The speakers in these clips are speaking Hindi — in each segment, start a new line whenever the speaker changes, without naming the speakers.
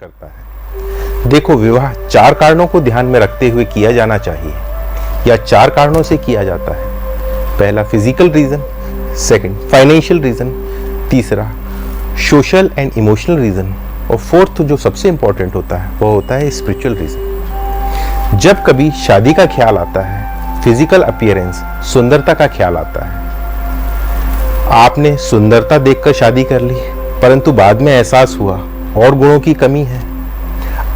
करता है। देखो, विवाह 4 कारणों को ध्यान में रखते हुए किया जाना चाहिए या 4 कारणों से किया जाता है। पहला physical reason, second financial reason, तीसरा सोशल एंड इमोशनल रीजन और फोर्थ जो सबसे इंपॉर्टेंट होता है वो होता है स्पिरिचुअल रीजन। जब कभी शादी का ख्याल आता है, फिजिकल अपीयरेंस, सुंदरता का ख्याल आता है। आपने सुंदरता देखकर शादी कर ली, परंतु बाद में एहसास हुआ और गुणों की कमी है।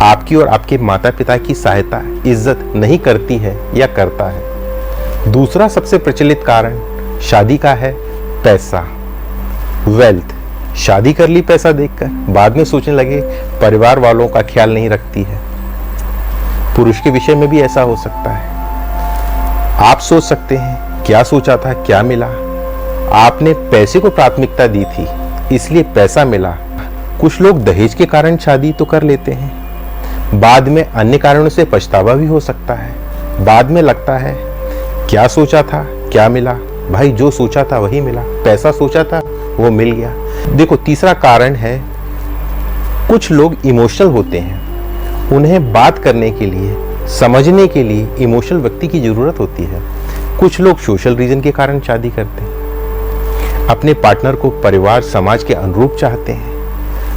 आपकी और आपके माता पिता की सहायता, इज्जत नहीं करती है या करता है। दूसरा सबसे प्रचलित कारण शादी का है पैसा, वेल्थ। शादी कर ली पैसा देखकर, बाद में सोचने लगे परिवार वालों का ख्याल नहीं रखती है। पुरुष के विषय में भी ऐसा हो सकता है। आप सोच सकते हैं क्या सोचा था, क्या मिला। आपने पैसे को प्राथमिकता दी थी, इसलिए पैसा मिला। कुछ लोग दहेज के कारण शादी तो कर लेते हैं, बाद में अन्य कारणों से पछतावा भी हो सकता है। बाद में लगता है क्या सोचा था, क्या मिला। भाई, जो सोचा था वही मिला, पैसा सोचा था वो मिल गया। देखो, तीसरा कारण है कुछ लोग इमोशनल होते हैं। उन्हें बात करने के लिए, समझने के लिए इमोशनल व्यक्ति की जरूरत होती है। कुछ लोग सोशल रीजन के कारण शादी करते हैं, अपने पार्टनर को परिवार समाज के अनुरूप चाहते हैं।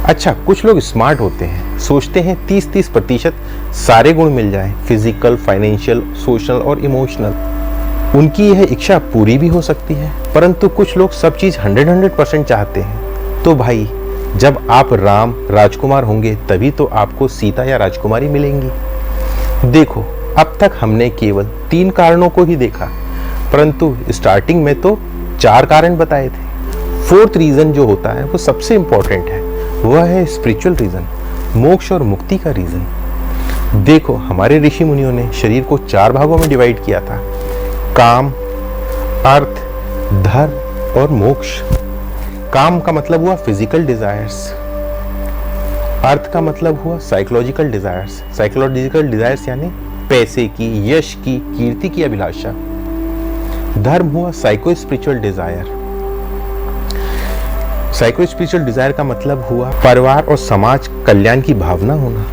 अच्छा, कुछ लोग स्मार्ट होते हैं, सोचते हैं 30-30% सारे गुण मिल जाएं, फिजिकल, फाइनेंशियल, सोशल और इमोशनल। उनकी यह इच्छा पूरी भी हो सकती है, परंतु कुछ लोग सब चीज 100% चाहते हैं। तो भाई, जब आप राम राजकुमार होंगे तभी तो आपको सीता या राजकुमारी मिलेंगी। देखो, अब तक हमने केवल 3 कारणों को ही देखा, परंतु स्टार्टिंग में तो 4 कारण बताए थे। फोर्थ रीजन जो होता है वो सबसे इंपॉर्टेंट है, वह है स्पिरिचुअल रीजन, मोक्ष और मुक्ति का रीजन। देखो, हमारे ऋषि मुनियों ने शरीर को 4 भागों में डिवाइड किया था, काम, अर्थ, धर्म और मोक्ष। काम का मतलब हुआ फिजिकल डिजायर्स, अर्थ का मतलब हुआ साइकोलॉजिकल डिजायर्स। साइकोलॉजिकल डिजायर्स यानी पैसे की, यश की, कीर्ति की अभिलाषा। धर्म हुआ psycho spiritual desire. Psycho spiritual desire का मतलब हुआ परिवार और समाज कल्याण की भावना होना।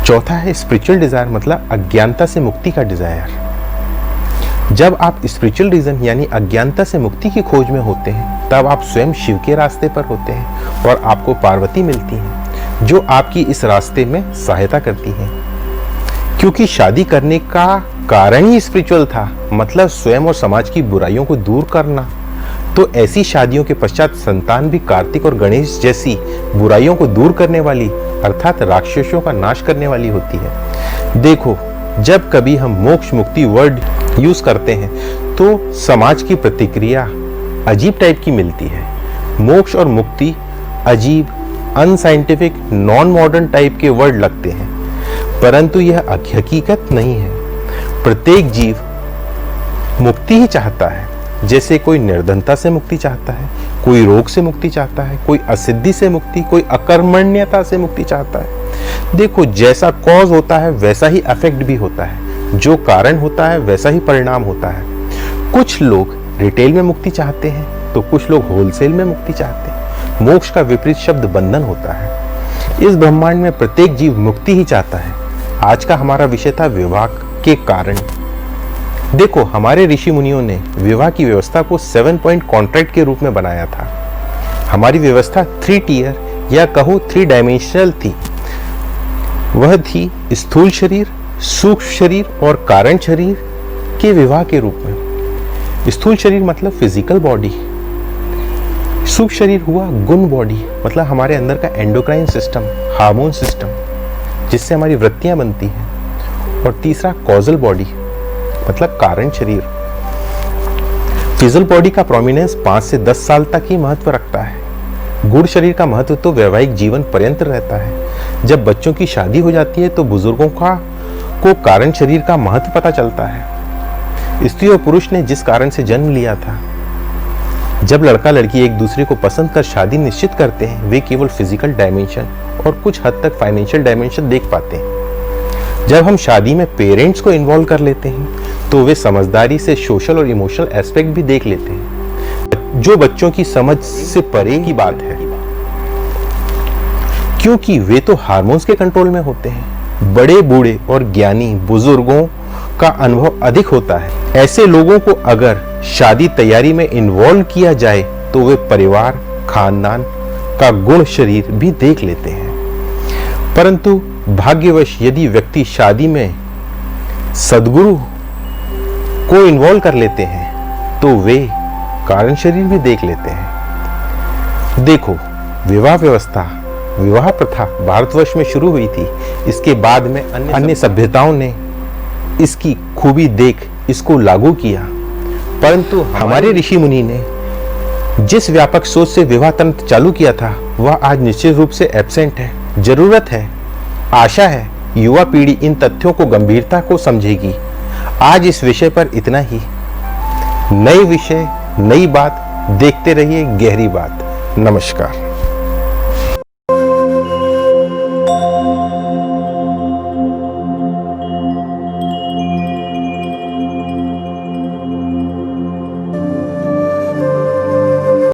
चौथा है स्पिरिचुअल डिजायर, मतलब अज्ञानता से मुक्ति का डिजायर। जब आप स्पिरिचुअल रीजन यानी अज्ञानता से मुक्ति की खोज में होते हैं, तब आप स्वयं शिव के रास्ते पर होते हैं और आपको पार्वती मिलती हैं, जो आपकी इस रास्ते में सहायता करती हैं। क्योंकि शादी करने का कारण ही स्पिरिचुअल था, मतलब स्वयं और समाज की बुराइयों को दूर करना। तो ऐसी शादियों के पश्चात संतान भी कार्तिक और गणेश जैसी बुराइयों को दूर करने वाली, अर्थात राक्षसों का नाश करने वाली होती है। देखो, जब कभी हम मोक्ष मुक्ति वर्ड यूज करते हैं तो समाज की प्रतिक्रिया अजीब टाइप की मिलती है। मोक्ष और मुक्ति अजीब, अनसाइंटिफिक, नॉन मॉडर्न टाइप के वर्ड लगते हैं, परंतु यह हकीकत नहीं है। प्रत्येक जीव मुक्ति ही चाहता है। जैसे कोई निर्धनता से मुक्ति चाहता है, कोई रोग से मुक्ति चाहता है, कोई असिद्धि से मुक्ति, कोई अकर्मण्यता से मुक्ति चाहता है। देखो, जैसा कॉज होता है वैसा ही इफेक्ट भी होता है, जो कारण होता है वैसा ही परिणाम होता है। कुछ लोग रिटेल में मुक्ति चाहते हैं तो कुछ लोग होलसेल में मुक्ति चाहते हैं। मोक्ष का विपरीत शब्द बंधन होता है। इस ब्रह्मांड में प्रत्येक जीव मुक्ति ही चाहता है। आज का हमारा विषय था विवाह के कारण। देखो, हमारे ऋषि मुनियों ने विवाह की व्यवस्था को 7 पॉइंट कॉन्ट्रैक्ट के रूप में बनाया था। हमारी व्यवस्था 3 टियर या कहो 3 डायमेंशनल थी। वह थी स्थूल शरीर, सूक्ष्म शरीर और कारण शरीर के विवाह के रूप में। स्थूल शरीर मतलब फिजिकल बॉडी, सूक्ष्म शरीर हुआ गुण बॉडी, मतलब हमारे अंदर का एंडोक्राइन सिस्टम, हार्मोन सिस्टम, जिससे हमारी वृत्तियां बनती हैं। और तीसरा कॉजल बॉडी, मतलब कारण शरीर। फिजिकल बॉडी का प्रोमिनेंस 5 से 10 साल तक ही महत्व रखता है। गुण शरीर का महत्व तो वैवाहिक जीवन पर्यंत रहता है। जब बच्चों की शादी हो जाती है तो बुजुर्गों को कारण शरीर का महत्व पता चलता है। स्त्री और पुरुष ने जिस कारण से जन्म लिया था, जब लड़का लड़की एक दूसरे को पसंद कर शादी निश्चित करते हैं, वे केवल फिजिकल डायमेंशन और कुछ हद तक फाइनेंशियल डायमेंशन देख पाते हैं। जब हम शादी में पेरेंट्स को इन्वॉल्व कर लेते हैं तो वे समझदारी से सोशल और इमोशनल एस्पेक्ट भी देख लेते हैं, जो बच्चों की समझ से परे की बात है। क्योंकि वे तो हार्मोन्स के कंट्रोल में होते हैं। बड़े बूढ़े और ज्ञानी बुजुर्गों का अनुभव अधिक होता है। ऐसे लोगों को अगर शादी तैयारी में इन्वॉल्व किया जाए तो वे परिवार, खानदान का गुण शरीर भी देख लेते हैं। परंतु भाग्यवश यदि व्यक्ति शादी में सद्गुरु को इन्वॉल्व कर लेते हैं तो वे कारण शरीर भी देख लेते हैं। देखो, विवाह व्यवस्था, विवाह प्रथा भारतवर्ष में शुरू हुई थी। इसके बाद में अन्य सभ्यताओं ने इसकी खूबी देख इसको लागू किया। परंतु हमारे ऋषि मुनि ने जिस व्यापक सोच से विवाह तंत्र चालू किया था वह आज निश्चित रूप से एब्सेंट है। जरूरत है, आशा है युवा पीढ़ी इन तथ्यों को गंभीरता को समझेगी। आज इस विषय पर इतना ही। नए विषय, नई बात देखते रहिए गहरी बात। नमस्कार।